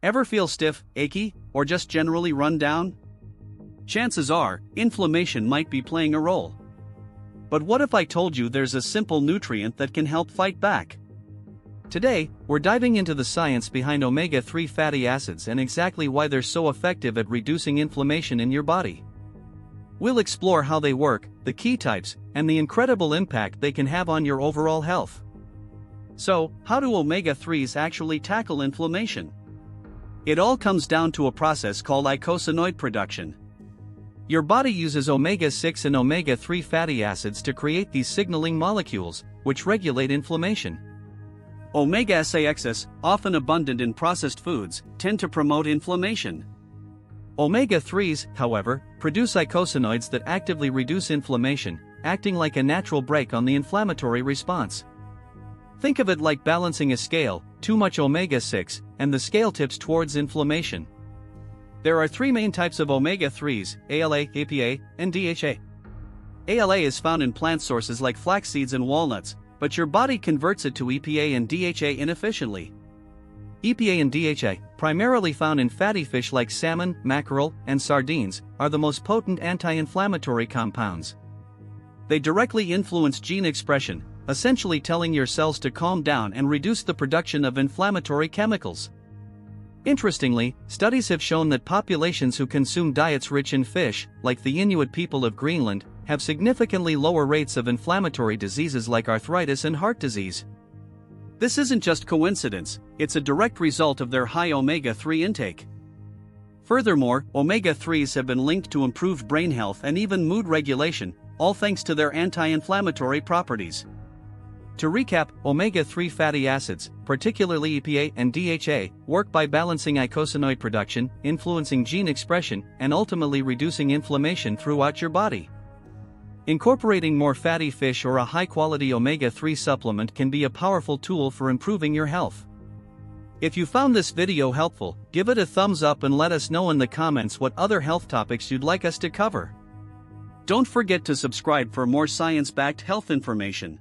Ever feel stiff, achy, or just generally run down? Chances are, inflammation might be playing a role. But what if I told you there's a simple nutrient that can help fight back? Today, we're diving into the science behind omega-3 fatty acids and exactly why they're so effective at reducing inflammation in your body. We'll explore how they work, the key types, and the incredible impact they can have on your overall health. So, how do omega-3s actually tackle inflammation? It all comes down to a process called eicosanoid production. Your body uses omega-6 and omega-3 fatty acids to create these signaling molecules, which regulate inflammation. Omega-6, often abundant in processed foods, tend to promote inflammation. Omega-3s, however, produce eicosanoids that actively reduce inflammation, acting like a natural brake on the inflammatory response. Think of it like balancing a scale: too much omega-6, and the scale tips towards inflammation. There are three main types of omega-3s: ALA, EPA, and DHA. ALA is found in plant sources like flax seeds and walnuts, but your body converts it to EPA and DHA inefficiently. EPA and DHA, primarily found in fatty fish like salmon, mackerel, and sardines, are the most potent anti-inflammatory compounds. They directly influence gene expression, essentially telling your cells to calm down and reduce the production of inflammatory chemicals. Interestingly, studies have shown that populations who consume diets rich in fish, like the Inuit people of Greenland, have significantly lower rates of inflammatory diseases like arthritis and heart disease. This isn't just coincidence, it's a direct result of their high omega-3 intake. Furthermore, omega-3s have been linked to improved brain health and even mood regulation, all thanks to their anti-inflammatory properties. To recap, omega-3 fatty acids, particularly EPA and DHA, work by balancing eicosanoid production, influencing gene expression, and ultimately reducing inflammation throughout your body. Incorporating more fatty fish or a high-quality omega-3 supplement can be a powerful tool for improving your health. If you found this video helpful, give it a thumbs up and let us know in the comments what other health topics you'd like us to cover. Don't forget to subscribe for more science-backed health information.